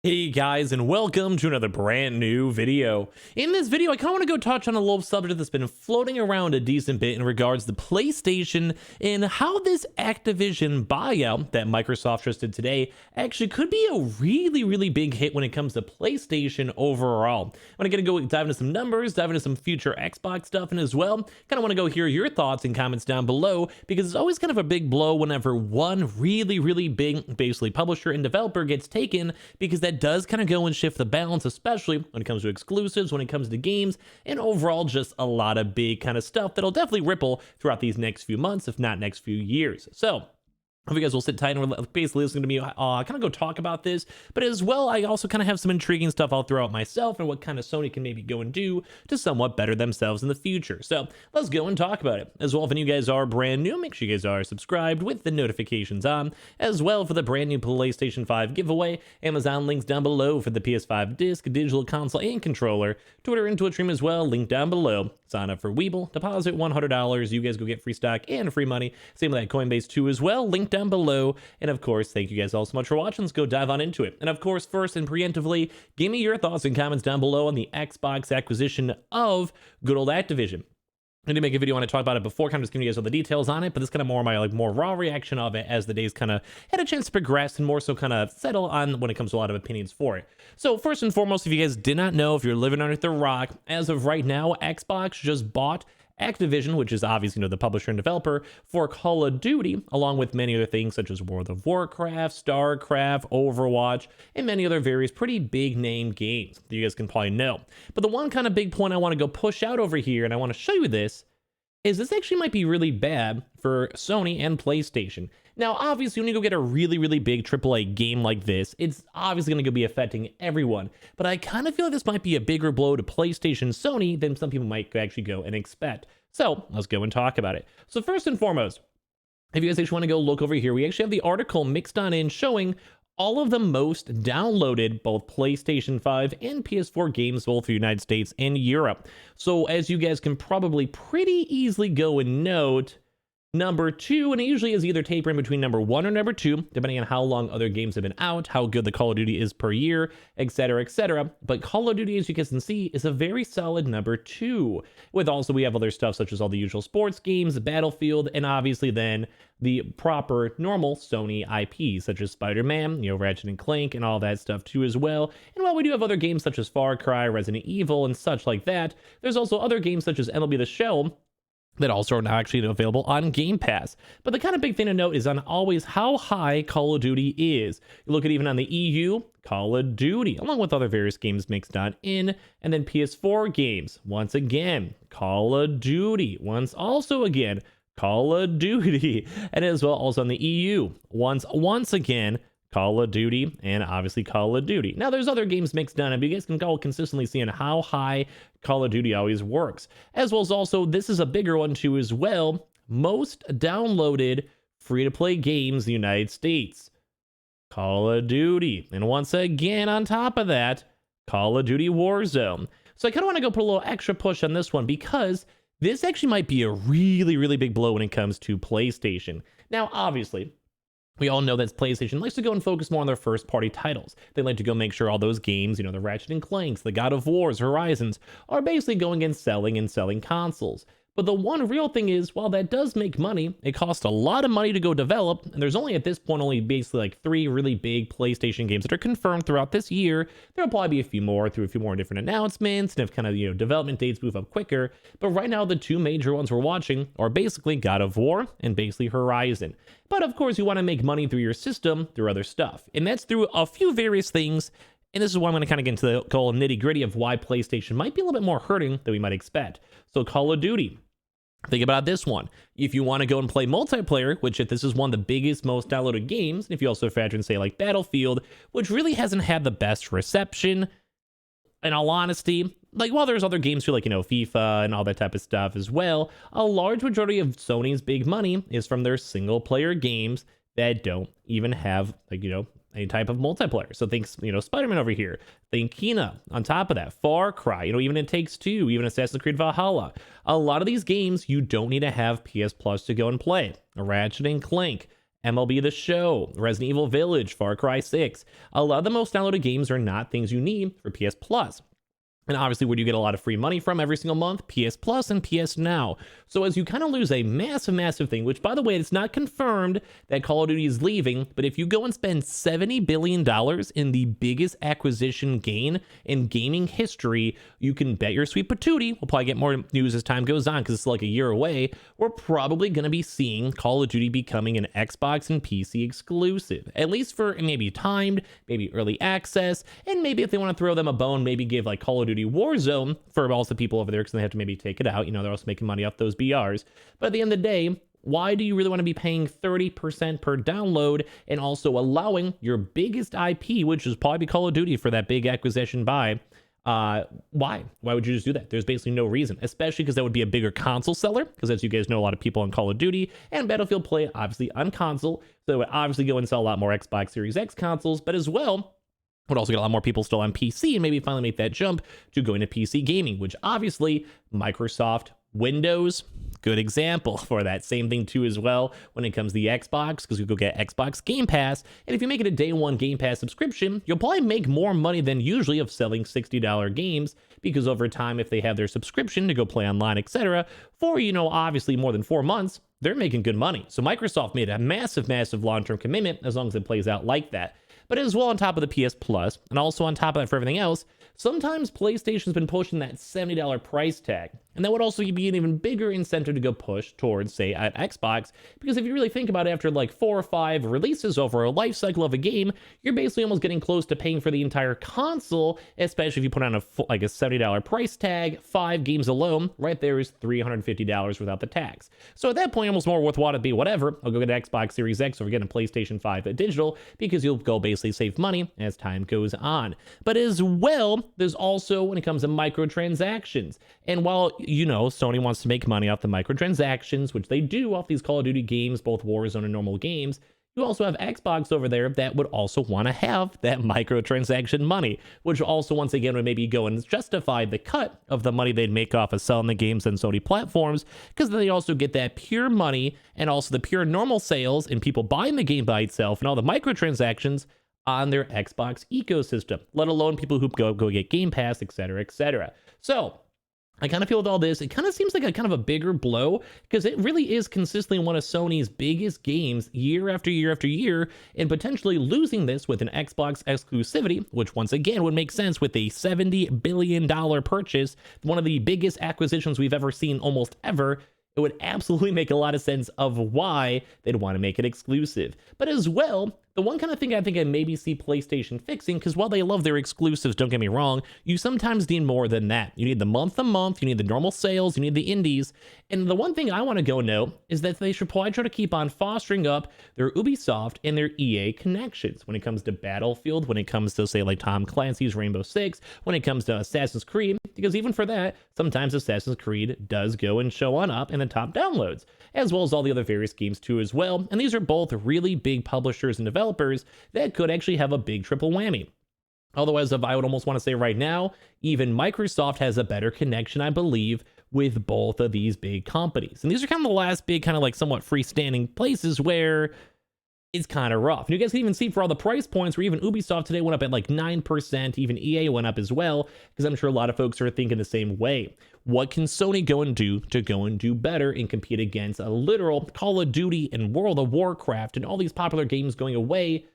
Hey guys, and welcome to another brand new video. In this video, I kind of want to go touch on a little subject that's been floating around a decent bit in regards to PlayStation and how this Activision buyout that Microsoft just did today actually could be a really big hit when it comes to PlayStation overall. I'm going to go dive into some numbers, dive into some future Xbox stuff, and as well, kind of want to go hear your thoughts and comments down below, because it's always kind of a big blow whenever one really big, basically publisher and developer gets taken, because that does kind of go and shift the balance, especially when it comes to exclusives, when it comes to games, and overall just a lot of big kind of stuff that'll definitely ripple throughout these next few months, if not next few years. So I hope you guys will sit tight and we're basically listening to me kind of go talk about this, but as well, I also kind of have some intriguing stuff I'll throw out myself and what kind of Sony can maybe go and do to somewhat better themselves in the future. So let's go and talk about it. As well, if any of you guys are brand new, make sure you guys are subscribed with the notifications on. As well, for the brand new PlayStation 5 giveaway, Amazon links down below for the PS5 disc, digital console, and controller. Twitter and Twitch stream as well, link down below. Sign up for Weeble, deposit $100, you guys go get free stock and free money. Same with that Coinbase too as well, link down below. And of course, thank you guys all so much for watching. Let's go dive on into it. And of course, first and preemptively, give me your thoughts and comments down below on the Xbox acquisition of good old Activision. I did make a video when I talked about it before, kind of just giving you guys all the details on it, but this kind of more my more raw reaction of it as the days kind of had a chance to progress and more so kind of settle on when it comes to a lot of opinions for it. So first and foremost, if you guys did not know, if you're living underneath the rock, as of right now, Xbox just bought Activision, which is obviously, the publisher and developer for Call of Duty, along with many other things such as World of Warcraft, StarCraft, Overwatch, and many other various pretty big name games that you guys can probably know. But the one kind of big point I want to go push out over here, and I want to show you this, is this actually might be really bad for Sony and PlayStation. Now, obviously, when you go get a really big AAA game like this, it's obviously going to be affecting everyone. But I kind of feel like this might be a bigger blow to PlayStation Sony than some people might actually go and expect. So let's go and talk about it. So first and foremost, if you guys actually want to go look over here, we actually have the article mixed on in showing all of the most downloaded both PlayStation 5 and PS4 games, both for the United States and Europe. So as you guys can probably pretty easily go and note, number 2, and it usually is either tapering between number 1 or number 2, depending on how long other games have been out, how good the Call of Duty is per year, etc. But Call of Duty, as you guys can see, is a very solid number 2. With also, we have other stuff such as all the usual sports games, Battlefield, and obviously then the proper normal Sony IPs such as Spider-Man, Ratchet and Clank, and all that stuff too as well. And while we do have other games such as Far Cry, Resident Evil, and such like that, there's also other games such as MLB The Show that also are now actually available on Game Pass. But the kind of big thing to note is on always how high Call of Duty is. You look at even on the EU, Call of Duty, along with other various games mixed on in, and then PS4 games, once again, Call of Duty, once also again, Call of Duty, and as well also on the EU, once again, Call of Duty, and obviously Call of Duty. Now, there's other games mixed in, but you guys can all consistently see on how high Call of Duty always works. As well as also, this is a bigger one too as well, most downloaded free-to-play games in the United States. Call of Duty. And once again, on top of that, Call of Duty Warzone. So I kind of want to go put a little extra push on this one, because this actually might be a really big blow when it comes to PlayStation. Now, obviously, we all know that PlayStation likes to go and focus more on their first-party titles. They like to go make sure all those games, the Ratchet and Clanks, the God of Wars, Horizons, are basically going and selling consoles. But the one real thing is, while that does make money, it costs a lot of money to go develop, and there's only at this point only basically like 3 really big PlayStation games that are confirmed throughout this year. There'll probably be a few more through a few more different announcements, and if kind of, development dates move up quicker. But right now, the 2 major ones we're watching are basically God of War and basically Horizon. But of course, you want to make money through your system through other stuff, and that's through a few various things. And this is why I'm going to kind of get into the whole nitty-gritty of why PlayStation might be a little bit more hurting than we might expect. So Call of Duty. Think about this one. If you want to go and play multiplayer, which if this is one of the biggest, most downloaded games, and if you also factor in, say, like Battlefield, which really hasn't had the best reception, in all honesty, like while there's other games too, like, FIFA and all that type of stuff as well, a large majority of Sony's big money is from their single-player games that don't even have, like, any type of multiplayer. So think, Spider-Man over here. Think Kena on top of that. Far Cry, even It Takes Two, even Assassin's Creed Valhalla. A lot of these games, you don't need to have PS Plus to go and play. Ratchet and Clank, MLB The Show, Resident Evil Village, Far Cry 6. A lot of the most downloaded games are not things you need for PS Plus. And obviously, where do you get a lot of free money from every single month? PS Plus and PS Now. So as you kind of lose a massive thing, which by the way, it's not confirmed that Call of Duty is leaving, but if you go and spend $70 billion in the biggest acquisition gain in gaming history, you can bet your sweet patootie, we'll probably get more news as time goes on because it's like a year away, we're probably going to be seeing Call of Duty becoming an Xbox and PC exclusive, at least for maybe timed, maybe early access, and maybe if they want to throw them a bone, maybe give like Call of Duty Warzone for all the people over there because they have to maybe take it out. You know, they're also making money off those BRs. But at the end of the day, why do you really want to be paying 30% per download and also allowing your biggest IP, which is probably Call of Duty for that big acquisition buy? Why would you just do that? There's basically no reason, especially because that would be a bigger console seller, because as you guys know, a lot of people on Call of Duty and Battlefield play obviously on console, so it would obviously go and sell a lot more Xbox Series X consoles, but as well would also get a lot more people still on PC and maybe finally make that jump to going to PC gaming, which obviously Microsoft, Windows, good example for that. Same thing too as well when it comes to the Xbox, because you go get Xbox Game Pass, and if you make it a day one Game Pass subscription, you'll probably make more money than usually of selling $60 games, because over time, if they have their subscription to go play online, etc., for, you know, obviously more than 4 months, they're making good money. So Microsoft made a massive long-term commitment as long as it plays out like that. But as well on top of the PS Plus, and also on top of that for everything else, sometimes PlayStation's been pushing that $70 price tag. And that would also be an even bigger incentive to go push towards, say, at Xbox, because if you really think about it, after like 4 or 5 releases over a life cycle of a game, you're basically almost getting close to paying for the entire console, especially if you put on a $70 price tag. 5 games alone, right there is $350 without the tax. So at that point, almost more worthwhile to be whatever. I'll go get an Xbox Series X or get a PlayStation 5 Digital, because you'll go basically save money as time goes on. But as well, there's also when it comes to microtransactions. And while, you know, Sony wants to make money off the microtransactions, which they do off these Call of Duty games, both Warzone and normal games, you also have Xbox over there that would also want to have that microtransaction money, which also, once again, would maybe go and justify the cut of the money they'd make off of selling the games on Sony platforms, because then they also get that pure money and also the pure normal sales and people buying the game by itself and all the microtransactions on their Xbox ecosystem, let alone people who go get Game Pass, etc., etc. So I kind of feel with all this, it kind of seems like a kind of a bigger blow, because it really is consistently one of Sony's biggest games year after year after year, and potentially losing this with an Xbox exclusivity, which once again would make sense with a $70 billion purchase, one of the biggest acquisitions we've ever seen almost ever. It would absolutely make a lot of sense of why they'd want to make it exclusive. But as well, the one kind of thing I think I maybe see PlayStation fixing, because while they love their exclusives, don't get me wrong, you sometimes need more than that. You need the month-to-month, you need the normal sales, you need the indies. And the one thing I want to go note is that they should probably try to keep on fostering up their Ubisoft and their EA connections when it comes to Battlefield, when it comes to, say, like Tom Clancy's Rainbow Six, when it comes to Assassin's Creed, because even for that, sometimes Assassin's Creed does go and show on up in the top downloads, as well as all the other various games too as well. And these are both really big publishers and developers that could actually have a big triple whammy. Although, as of I would almost want to say right now, even Microsoft has a better connection, I believe, with both of these big companies. And these are kind of the last big kind of like somewhat freestanding places where it's kind of rough. And you guys can even see for all the price points where even Ubisoft today went up at like 9%, even EA went up as well, because I'm sure a lot of folks are thinking the same way. What can Sony go and do to go and do better and compete against a literal Call of Duty and World of Warcraft and all these popular games going away?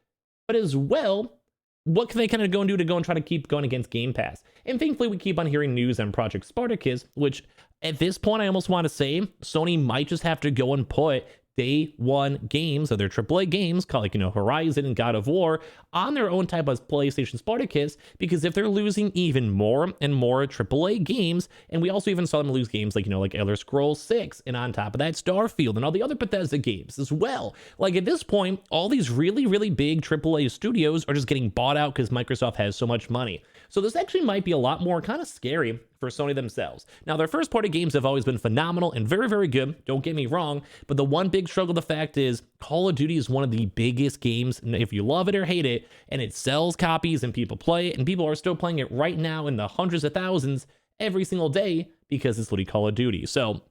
But as well, what can they kind of go and do to go and try to keep going against Game Pass? And thankfully, we keep on hearing news on Project Spartacus, which at this point, I almost want to say Sony might just have to go and put day one games of their AAA games, called like, you know, Horizon and God of War, on their own type of PlayStation Spartacus, because if they're losing even more and more AAA games, and we also even saw them lose games like, you know, like Elder Scrolls 6, and on top of that, Starfield, and all the other Bethesda games as well. Like at this point, all these really, really big AAA studios are just getting bought out because Microsoft has so much money. So this actually might be a lot more kind of scary for Sony themselves. Now, their first-party games have always been phenomenal and very, very good, don't get me wrong, but the one big struggle, the fact is, Call of Duty is one of the biggest games, if you love it or hate it, and it sells copies and people play it, and people are still playing it right now in the hundreds of thousands every single day because it's literally Call of Duty. So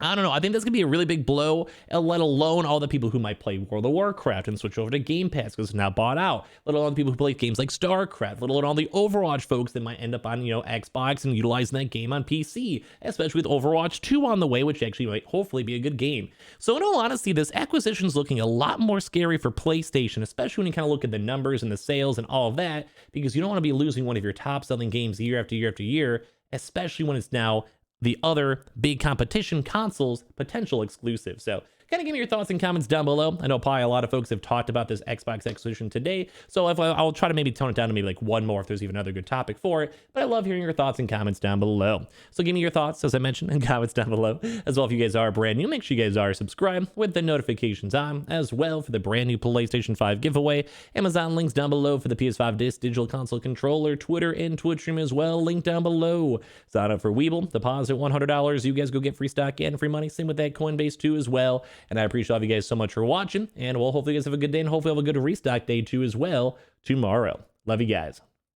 I don't know. I think that's going to be a really big blow, let alone all the people who might play World of Warcraft and switch over to Game Pass because it's now bought out, let alone the people who play games like StarCraft, let alone all the Overwatch folks that might end up on, Xbox and utilizing that game on PC, especially with Overwatch 2 on the way, which actually might hopefully be a good game. So in all honesty, this acquisition is looking a lot more scary for PlayStation, especially when you kind of look at the numbers and the sales and all of that, because you don't want to be losing one of your top selling games year after year after year, especially when it's now the other big competition consoles potential exclusive. So kind of give me your thoughts and comments down below. I know probably a lot of folks have talked about this Xbox acquisition today, so I'll try to maybe tone it down to maybe like one more if there's even another good topic for it, but I love hearing your thoughts and comments down below. So give me your thoughts, as I mentioned, and comments down below. As well, if you guys are brand new, make sure you guys are subscribed with the notifications on, as well for the brand new PlayStation 5 giveaway. Amazon links down below for the PS5 Digital Console Controller, Twitter and Twitch stream as well, link down below. Sign up for Weeble, deposit $100, you guys go get free stock and free money, same with that Coinbase too as well. And I appreciate all of you guys so much for watching, and we'll hopefully you guys have a good day, and hopefully have a good restock day too as well tomorrow. Love you guys.